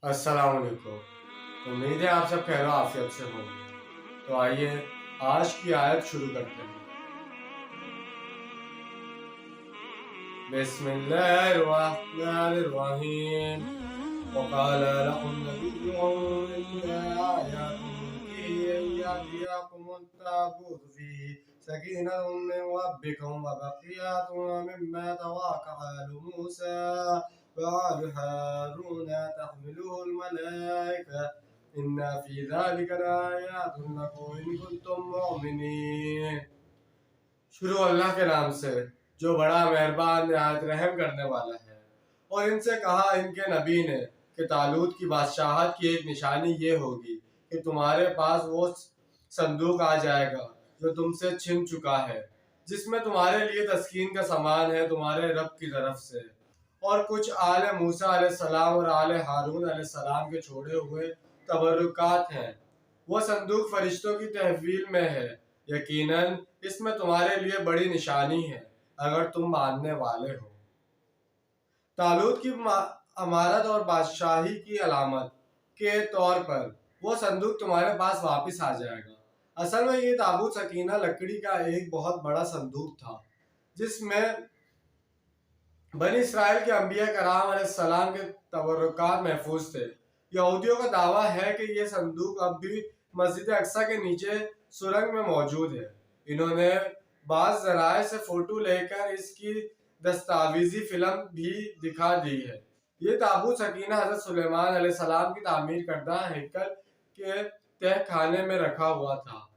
अस्सलाम वालेकुम। उम्मीद है आप सब खैर आफियत से होंगे। तो आइए आज की आयत शुरू करते हैं। बिस्मिल्लाहिर्रहमानिर्रहीम। वक़ाल लहुम नबियुहुम इन्ना आयातु मुल्किही अन यातियकुमुत ताबूत फ़ीहि सकीनतुम मिन रब्बिकुम व बक़िय्यतुम मिम्मा तवक्का आलु मूसा व आलु हारून तहमिलुहुल मलाइका इन्ना फ़ी ज़ालिका लआयातिन लकुम इन कुंतुम मुमिनीन। शुरू अल्लाह के नाम से जो बड़ा मेहरबान निहायत रहम करने वाला है। और इनसे कहा इनके नबी ने कि तालूत की बादशाहत की एक निशानी ये होगी कि तुम्हारे पास वो संदूक आ जाएगा जो तुमसे छिन चुका है, जिसमें तुम्हारे लिए तस्कीन का सामान है तुम्हारे रब की तरफ से, और कुछ आले मूसा अलैहिस्सलाम और आले हारून अलैहिस्सलाम के छोड़े हुए तबरुकात हैं। वो संदूक फरिश्तों की तहवील में है। यकीनन इसमें तुम्हारे लिए बड़ी निशानी है अगर तुम मानने वाले हो। तालूत की अमारत और बादशाही की अलामत के तौर पर वो संदूक तुम्हारे पास वापस आ जाएगा। असल में ये ताबूत सकीना लकड़ी का एक बहुत बड़ा संदूक था, जिसमें बनी इसराइल के अंबिया कराम अलैहिस्सलाम के तबरुकात महफूज थे। यहूदियों का दावा है कि ये संदूक अब भी मस्जिद अक्सा के नीचे सुरंग में मौजूद है। इन्होंने बाज़ ज़राए से फोटो लेकर इसकी दस्तावेजी फिल्म भी दिखा दी है। ये ताबूत सकीना हज़रत सुलेमान अलैहिस्सलाम की तामीर करदा हैकल के तह खाने में रखा हुआ था,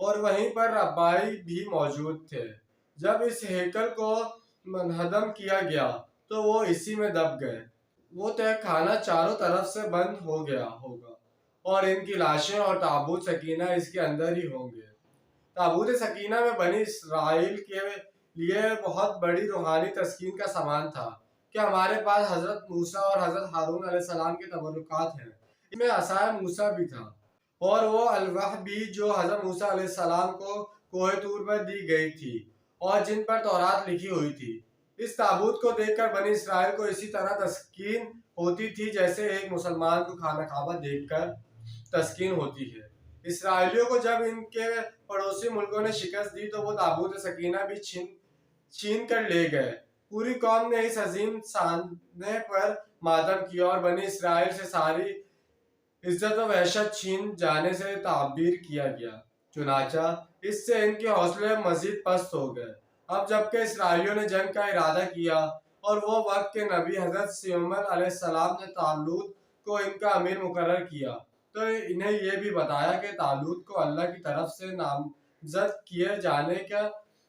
और वहीं पर रब्बाई भी मौजूद थे। जब इस हैकल को मनहदम किया गया तो वो इसी में दब गए। वो तह खाना चारों तरफ से बंद हो गया होगा और इनकी लाशें और ताबूत सकीना इसके अंदर ही होंगे। ताबूत सकीना में बनी इसराइल के लिए बहुत बड़ी रूहानी तस्कीन का सामान था कि हमारे पास हजरत मूसा और हजरत हारून अलैहिस्सलाम के तबरुकात हैं। इसमें असाए मूसा भी था और वो अलवाह भी जो हजरत मूसा अलैहिस्सलाम को कोहे तूर पर दी गई थी और जिन पर तौरात लिखी हुई थी। इस ताबूत को देखकर बनी इसराइल को इसी तरह तस्कीन होती थी जैसे एक मुसलमान को खाना खाबा देखकर तस्कीन होती है। इसराइलियों को जब इनके पड़ोसी मुल्कों ने शिकस्त दी तो वो ताबूत सकीना भी छीन कर ले गए। पूरी कौम ने इस अजीम साने पर मातम किया और बनी इसराइल से सारी इज्जत और वहशत छीन जाने से ताबीर किया गया। चुनाचा इससे इनके हौसले मजीद पस्त हो गए। अब जबकि इसराइलियों ने जंग का इरादा किया और वो वक्त के नबी हजरत सुलेमान अलैहिस्सलाम ने तालूत को इनका अमीर मुकर्रर किया, तो इन्हें यह भी बताया कि तालूत को अल्लाह की तरफ से नामजद किए जाने का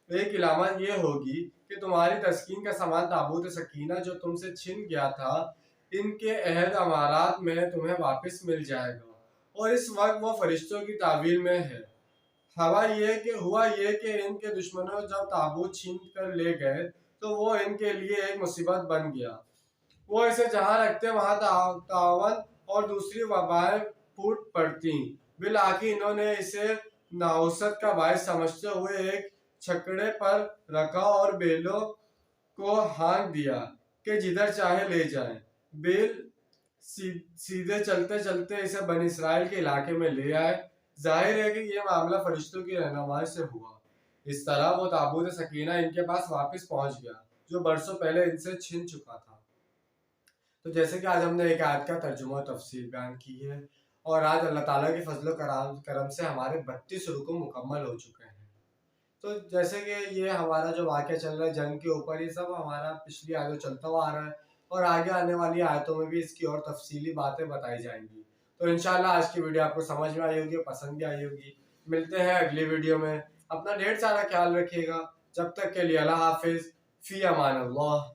एक इलामत यह होगी कि तुम्हारी तस्कीन का सामान ताबूत सकीना जो तुमसे छिन गया था, इनके अहद अमारात में तुम्हें वापस मिल जाएगा और इस वक्त वो फरिश्तों की तावील में है। हुआ ये कि इनके दुश्मनों जब ताबूत छीन कर ले गए तो वो इनके लिए एक मुसीबत बन गया। वो इसे जहाँ रखते वहाँ तावन और दूसरी वबाएं फूट पड़ती। बिलाखिर इन्होंने इसे नाउसत का बायस समझते हुए एक छकड़े पर रखा और बेलों को हाँक दिया कि जिधर चाहे ले जाएं। बेल सीधे चलते चलते इसे बनी इसराइल के इलाके में ले आए। जाहिर है कि यह मामला फरिश्तों की रहनुमाई से हुआ। इस तरह वो ताबूत सकीना इनके पास वापस पहुंच गया जो बरसों पहले इनसे छिन चुका था। तो जैसे कि आज हमने एक आयत का तर्जुमा और तफसीर बयान की है, और आज अल्लाह ताला के फजल करम से हमारे 32 रुकू मुकम्मल हो चुके हैं। तो जैसे कि ये हमारा जो वाक़या चल रहा है जंग के ऊपर, ये सब हमारा पिछली आयतों चलता हुआ आ रहा है और आगे आने वाली आयतों में भी इसकी और तफसीली बातें बताई जाएंगी। तो इंशाल्लाह आज की वीडियो आपको समझ में आई होगी, पसंद भी आई होगी। मिलते हैं अगली वीडियो में। अपना ढेर सारा ख्याल रखिएगा। जब तक के लिए अल्लाह हाफिज़, फ़ी अमान अल्लाह।